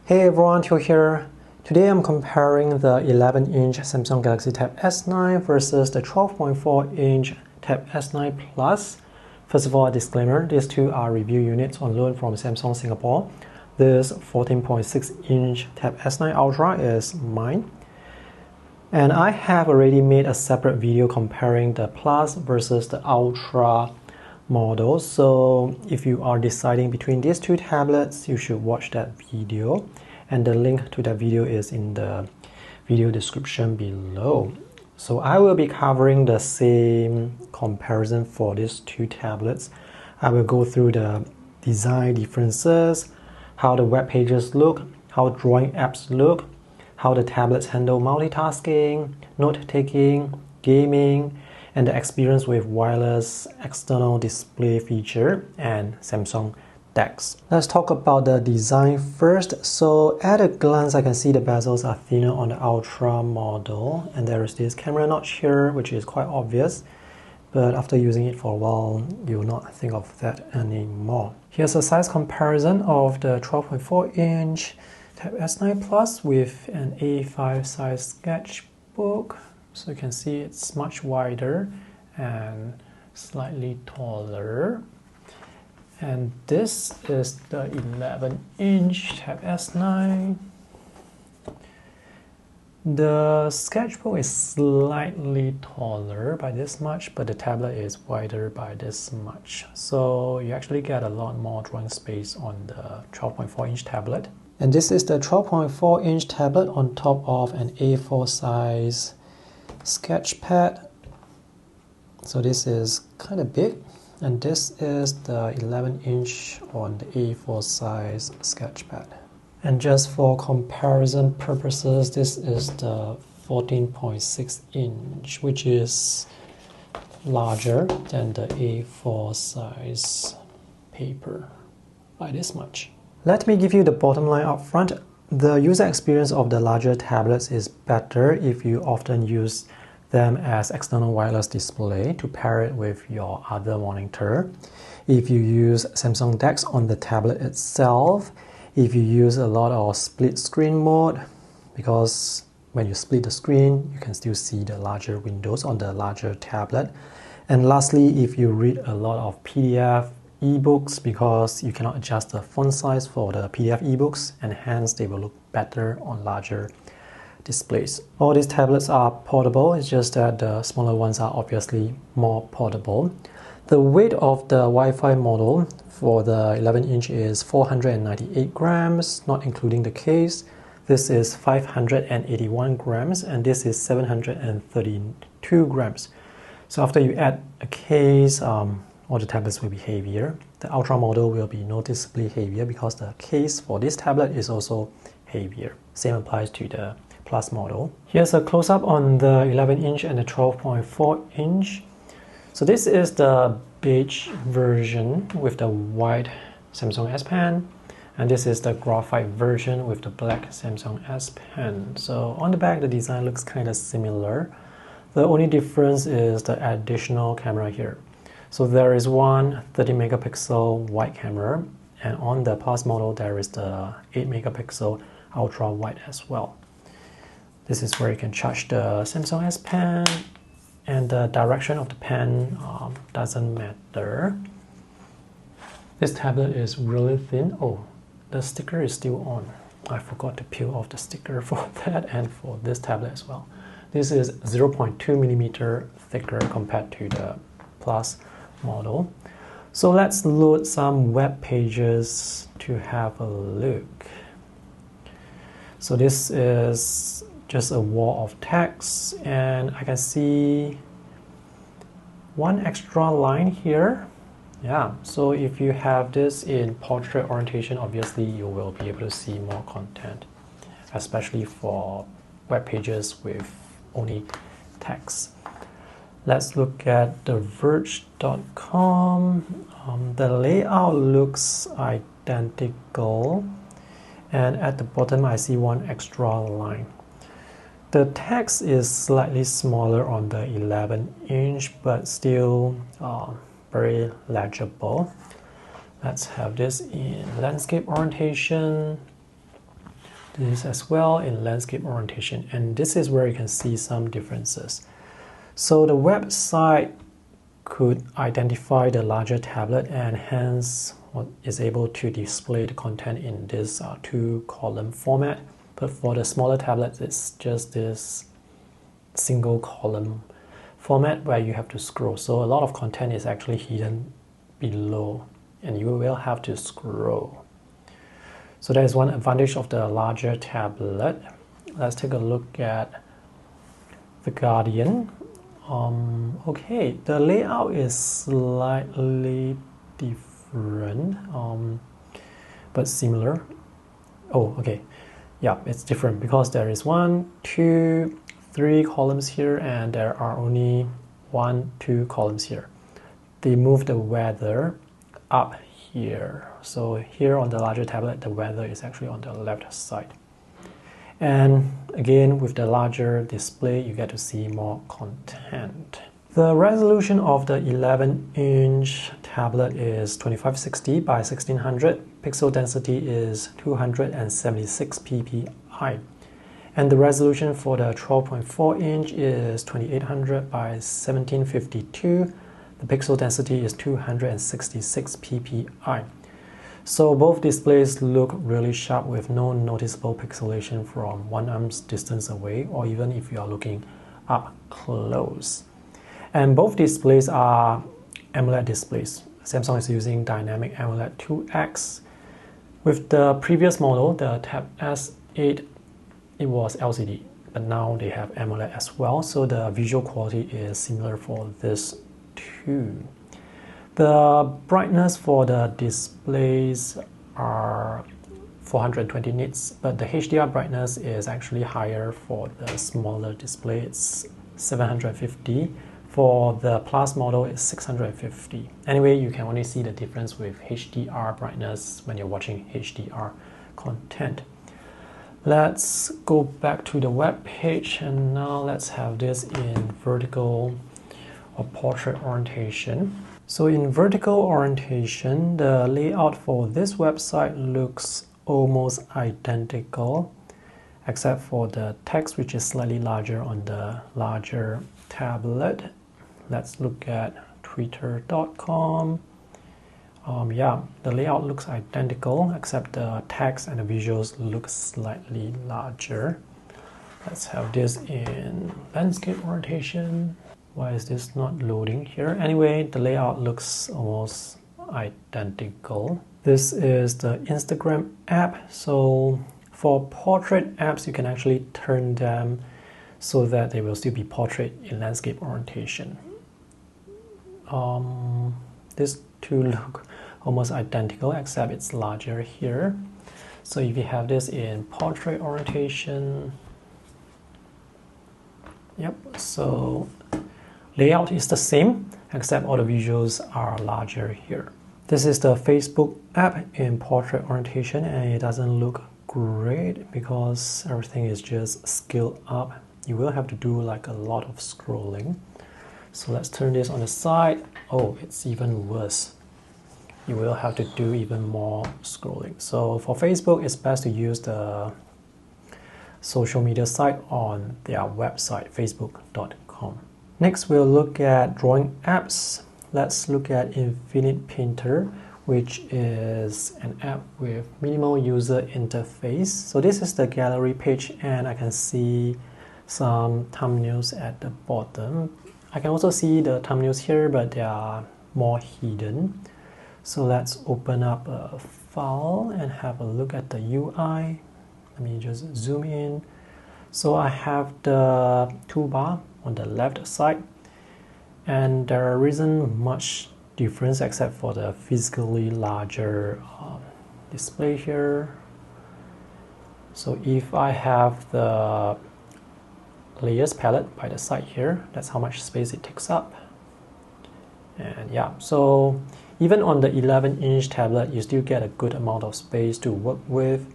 Hey everyone, Teo here. Today I'm comparing the 11-inch Samsung Galaxy Tab S9 versus the 12.4-inch Tab S9 Plus. First of all, a disclaimer, these two are review units on loan from Samsung Singapore. This 14.6-inch Tab S9 Ultra is mine. And I have already made a separate video comparing the Plus versus the Ultra models. So if you are deciding between these two tablets, you should watch that video. And the link to that video is in the video description below. So I will be covering the same comparison for these two tablets. I will go through the design differences, how the web pages look, how drawing apps look, how the tablets handle multitasking, note-taking, gaming, and the experience with wireless external display feature and Samsung DeX. Let's talk about the design first. So at a glance, I can see the bezels are thinner on the Ultra model, and there is this camera notch here, which is quite obvious. But after using it for a while, you will not think of that anymore. Here's a size comparison of the 12.4-inch Tab S9 Plus with an A5 size sketchbook. So you can see it's much wider and slightly taller. And this is the 11-inch Tab S9. The sketchbook is slightly taller by this much, but the tablet is wider by this much. So you actually get a lot more drawing space on the 12.4-inch tablet. And this is the 12.4-inch tablet on top of an A4 size sketchpad. So this is kind of big. And this is the 11-inch on the A4 size sketchpad. And just for comparison purposes, this is the 14.6-inch, which is larger than the A4 size paper by this much. Let me give you the bottom line up front. The user experience of the larger tablets is better if you often use them as external wireless display to pair it with your other monitor. If you use Samsung DeX on the tablet itself, if you use a lot of split screen mode, because when you split the screen, you can still see the larger windows on the larger tablet. And lastly, if you read a lot of PDF ebooks, because you cannot adjust the font size for the PDF ebooks, and hence they will look better on larger displays. All these tablets are portable, it's just that the smaller ones are obviously more portable. The weight of the Wi-Fi model for the 11-inch is 498 grams, not including the case. This is 581 grams, and this is 732 grams. So after you add a case, all the tablets will be heavier. The Ultra model will be noticeably heavier because the case for this tablet is also heavier. Same applies to the Plus model. Here's a close-up on the 11-inch and the 12.4-inch. So this is the beige version with the white Samsung S Pen, and this is the graphite version with the black Samsung S Pen. So on the back, the design looks kind of similar. The only difference is the additional camera here. So there is one 30 megapixel wide camera, and on the Plus model there is the 8 megapixel ultra wide as well. This is where you can charge the Samsung S Pen, and the direction of the pen doesn't matter. This tablet is really thin. Oh, the sticker is still on. I forgot to peel off the sticker for that and for this tablet as well. This is 0.2 millimeter thicker compared to the Plus model. So let's load some web pages to have a look. So this is just a wall of text, and I can see one extra line here. Yeah, so if you have this in portrait orientation, obviously you will be able to see more content, especially for web pages with only text. Let's look at the Verge.com. The layout looks identical, and at the bottom I see one extra line. The text is slightly smaller on the 11-inch, but still very legible. Let's have this in landscape orientation. this as well in landscape orientation, and this is where you can see some differences. So the website could identify the larger tablet and hence is able to display the content in this two-column format, but for the smaller tablets it's just this single column format where you have to scroll. So a lot of content is actually hidden below and you will have to scroll. So that is one advantage of the larger tablet. Let's take a look at The Guardian. Okay, the layout is slightly different, but similar. Oh, okay. Yeah, it's different because there is 1, 2, 3 columns here and there are only 1, 2 columns here. They move the weather up here. So here on the larger tablet, the weather is actually on the left side. And again, with the larger display, you get to see more content. The resolution of the 11-inch tablet is 2560 by 1600. Pixel density is 276 ppi. And the resolution for the 12.4-inch is 2800 by 1752. The pixel density is 266 ppi. So both displays look really sharp with no noticeable pixelation from 1 arm's distance away or even if you are looking up close. And both displays are AMOLED displays. Samsung is using Dynamic AMOLED 2X. With the previous model, the Tab S8, it was LCD, but now they have AMOLED as well, so the visual quality is similar for this too. The brightness for the displays are 420 nits, but the HDR brightness is actually higher for the smaller display. It's 750. For the Plus model, it's 650. Anyway, you can only see the difference with HDR brightness when you're watching HDR content. Let's go back to the web page and now let's have this in vertical or portrait orientation. So in vertical orientation, the layout for this website looks almost identical, except for the text, which is slightly larger on the larger tablet. Let's look at twitter.com. Yeah, the layout looks identical, except the text and the visuals look slightly larger. Let's have this in landscape orientation. Why is this not loading here? Anyway, the layout looks almost identical. This is the Instagram app. So for portrait apps, you can actually turn them so that they will still be portrait in landscape orientation. These two look almost identical, except it's larger here. So if you have this in portrait orientation, yep, so layout is the same, except all the visuals are larger here. This is the Facebook app in portrait orientation, and it doesn't look great because everything is just scaled up. You will have to do like a lot of scrolling. So let's turn this on the side. Oh, it's even worse. You will have to do even more scrolling. So for Facebook, it's best to use the social media site on their website, facebook.com. Next, we'll look at drawing apps. Let's look at Infinite Painter, which is an app with minimal user interface. So this is the gallery page, and I can see some thumbnails at the bottom. I can also see the thumbnails here, but they are more hidden. So let's open up a file and have a look at the UI. Let me just zoom in. So I have the toolbar on the left side, and there isn't much difference except for the physically larger display here. So if I have the layers palette by the side here, that's how much space it takes up. And yeah, so even on the 11-inch tablet, you still get a good amount of space to work with.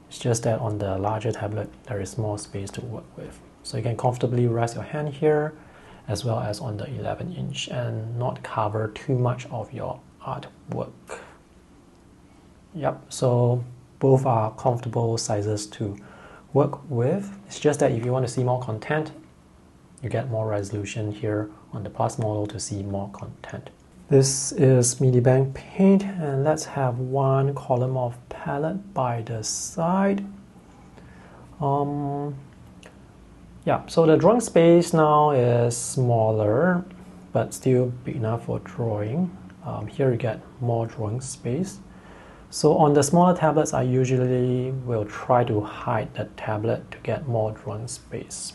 It's just that on the larger tablet, there is more space to work with. So you can comfortably rest your hand here, as well as on the 11-inch, and not cover too much of your artwork. Yep, so both are comfortable sizes to work with. It's just that if you want to see more content, you get more resolution here on the Plus model to see more content. This is Medibank Paint, and let's have one column of palette by the side. Yeah, so the drawing space now is smaller, but still big enough for drawing. Here you get more drawing space. So on the smaller tablets, I usually will try to hide the tablet to get more drawing space.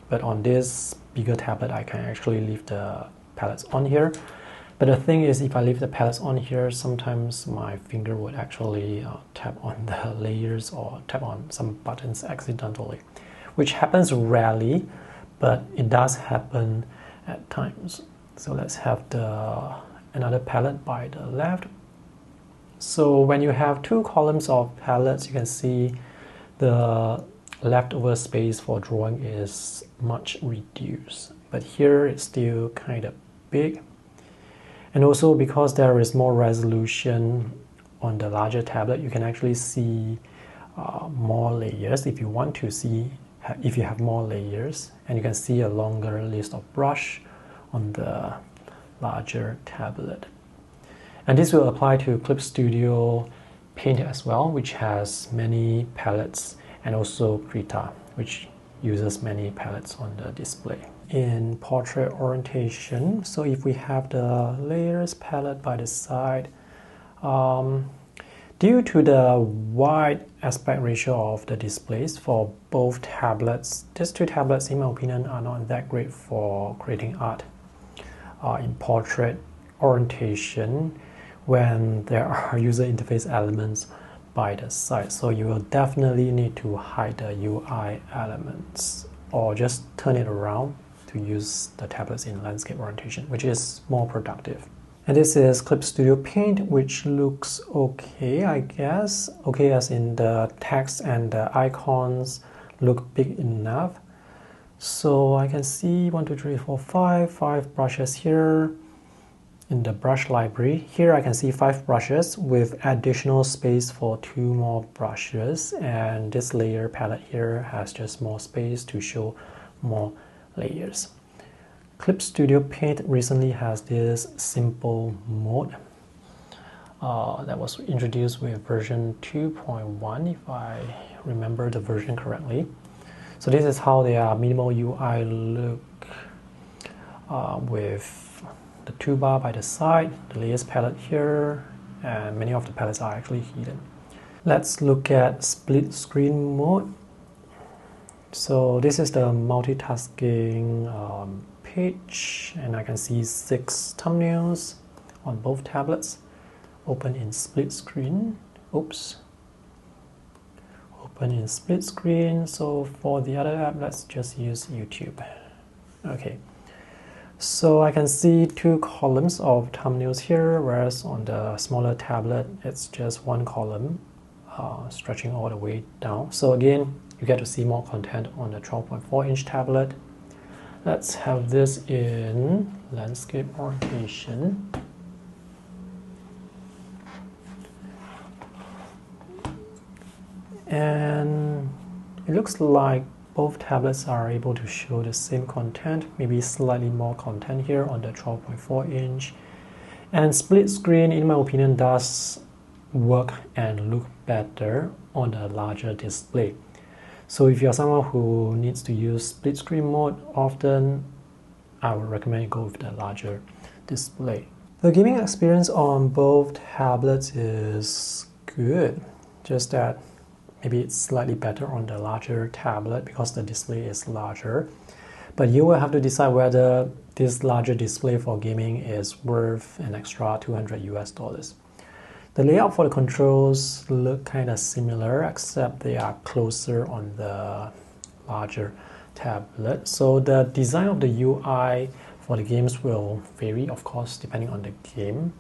But on this bigger tablet, I can actually leave the palettes on here. But the thing is, if I leave the palettes on here, sometimes my finger would actually tap on the layers or tap on some buttons accidentally, which happens rarely, but it does happen at times. So let's have another palette by the left. So when you have two columns of palettes, you can see the leftover space for drawing is much reduced. But here it's still kind of big. And also because there is more resolution on the larger tablet, you can actually see more layers if you want to see, if you have more layers, and you can see a longer list of brush on the larger tablet. And this will apply to Clip Studio Paint as well, which has many palettes, and also Krita, which uses many palettes on the display. In portrait orientation, so if we have the layers palette by the side, due to the wide aspect ratio of the displays for both tablets, these two tablets, in my opinion, are not that great for creating art in portrait orientation when there are user interface elements by the side. So you will definitely need to hide the UI elements or just turn it around to use the tablets in landscape orientation, which is more productive. And this is Clip Studio Paint, which looks okay, I guess. Okay as in the text and the icons look big enough. So I can see 1, 2, 3, 4, 5 brushes here in the brush library. Here I can see 5 brushes with additional space for 2 more brushes. And this layer palette here has just more space to show more layers. Clip Studio Paint recently has this simple mode that was introduced with version 2.1, if I remember the version correctly. So this is how their minimal UI look with the toolbar by the side, the layers palette here, and many of the palettes are actually hidden. Let's look at split screen mode. So this is the multitasking page, and I can see 6 thumbnails on both tablets. Open in split screen. Oops. Open in split screen. So for the other app, let's just use YouTube. Okay. So I can see 2 columns of thumbnails here, whereas on the smaller tablet, it's just 1 column stretching all the way down. So again, you get to see more content on the 12.4-inch tablet. Let's have this in landscape orientation. And it looks like both tablets are able to show the same content, maybe slightly more content here on the 12.4-inch. And split screen, in my opinion, does work and look better on the larger display. So if you're someone who needs to use split screen mode often, I would recommend you go with the larger display. The gaming experience on both tablets is good, just that maybe it's slightly better on the larger tablet because the display is larger. But you will have to decide whether this larger display for gaming is worth an extra $200 US. The layout for the controls look kind of similar, except they are closer on the larger tablet. So the design of the UI for the games will vary, of course, depending on the game.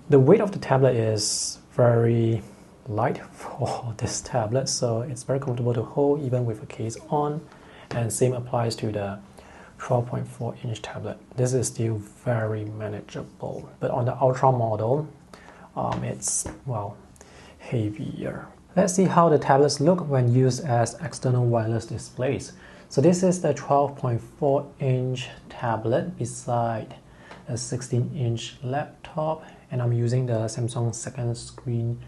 The weight of the tablet is very light for this tablet, so it's very comfortable to hold even with a case on, and same applies to the 12.4-inch tablet. This is still very manageable, but on the Ultra model, it's, well, heavier. Let's see how the tablets look when used as external wireless displays. So this is the 12.4-inch tablet beside a 16-inch laptop, and I'm using the Samsung second screen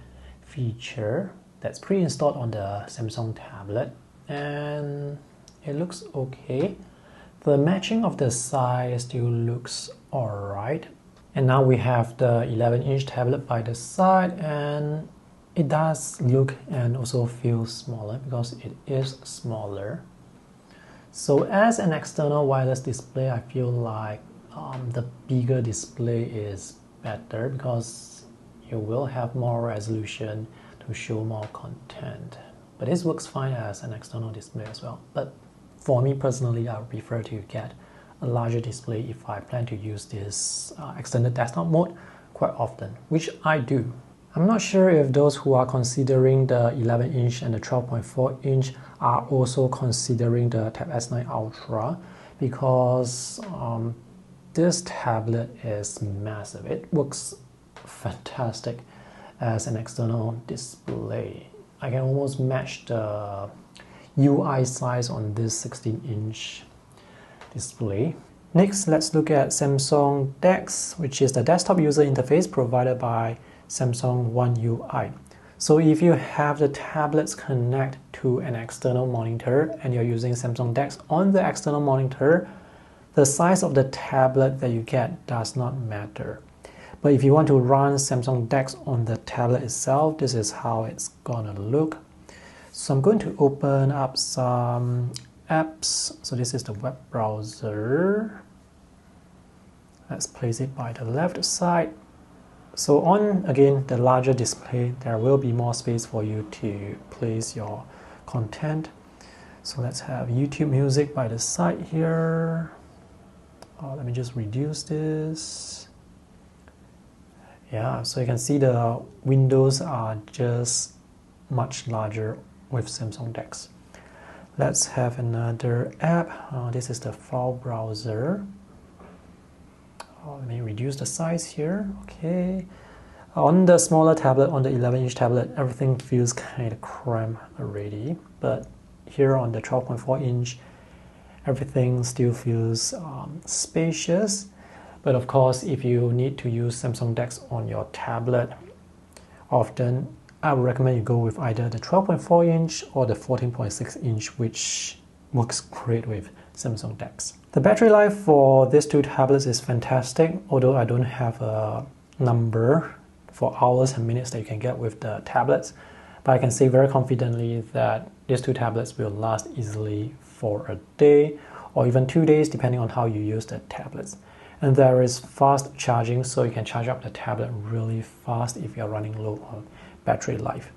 feature that's pre-installed on the Samsung tablet, and it looks okay. The matching of the size still looks alright. And now we have the 11-inch tablet by the side, and it does look and also feel smaller because it is smaller. So as an external wireless display, I feel like the bigger display is better because you will have more resolution to show more content. But this works fine as an external display as well. But for me personally, I would prefer to get a larger display if I plan to use this extended desktop mode quite often, which I do. I'm not sure if those who are considering the 11-inch and the 12.4-inch are also considering the Tab S9 Ultra, because this tablet is massive. It works fantastic as an external display. I can almost match the UI size on this 16-inch display. Next, let's look at Samsung DeX, which is the desktop user interface provided by Samsung One UI. So if you have the tablets connect to an external monitor and you're using Samsung DeX on the external monitor, the size of the tablet that you get does not matter. But if you want to run Samsung DeX on the tablet itself, this is how it's gonna look. So I'm going to open up some apps. So this is the web browser. Let's place it by the left side. So on, again, the larger display, there will be more space for you to place your content. So let's have YouTube Music by the side here. Let me just reduce this. Yeah, so you can see the windows are just much larger with Samsung DeX. Let's have another app. This is the file browser. Let me reduce the size here. Okay. On the smaller tablet, on the 11-inch tablet, everything feels kind of cramped already. But here on the 12.4-inch, everything still feels spacious. But of course, if you need to use Samsung DeX on your tablet often, I would recommend you go with either the 12.4-inch or the 14.6-inch, which works great with Samsung DeX. The battery life for these two tablets is fantastic, although I don't have a number for hours and minutes that you can get with the tablets. But I can say very confidently that these two tablets will last easily for a day or even 2 days, depending on how you use the tablets. And there is fast charging, so you can charge up the tablet really fast if you're running low on battery life.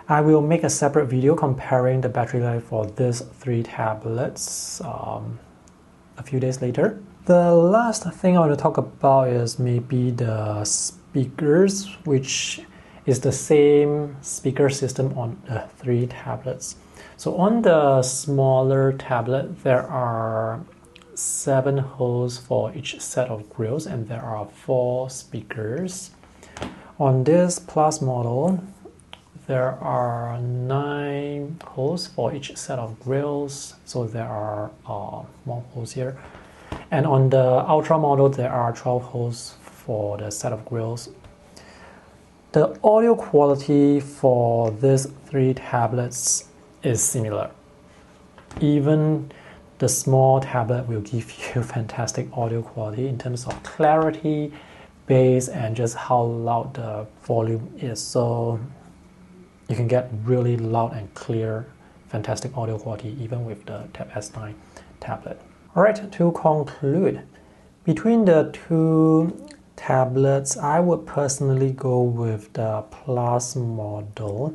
I will make a separate video comparing the battery life for these three tablets a few days later. The last thing I want to talk about is maybe the speakers, which is the same speaker system on the three tablets. So on the smaller tablet, there are 7 holes for each set of grills, and there are 4 speakers. On this Plus model, there are 9 holes for each set of grills, so there are more holes here. And on the Ultra model, there are 12 holes for the set of grills. The audio quality for these 3 tablets is similar. Even the small tablet will give you fantastic audio quality in terms of clarity, bass, and just how loud the volume is. So you can get really loud and clear, fantastic audio quality even with the Tab S9 tablet. Alright, to conclude, between the two tablets, I would personally go with the Plus model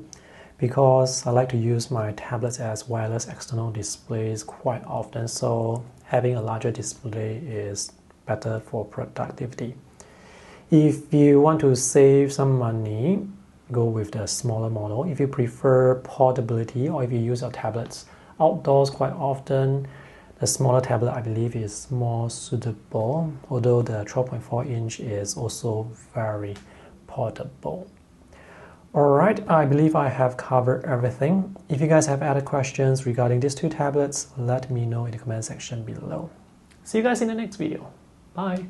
because I like to use my tablets as wireless external displays quite often, so having a larger display is better for productivity. If you want to save some money, go with the smaller model. If you prefer portability, or if you use your tablets outdoors quite often, the smaller tablet I believe is more suitable, although the 12.4-inch is also very portable. Alright, I believe I have covered everything. If you guys have other questions regarding these two tablets, let me know in the comment section below. See you guys in the next video. Bye!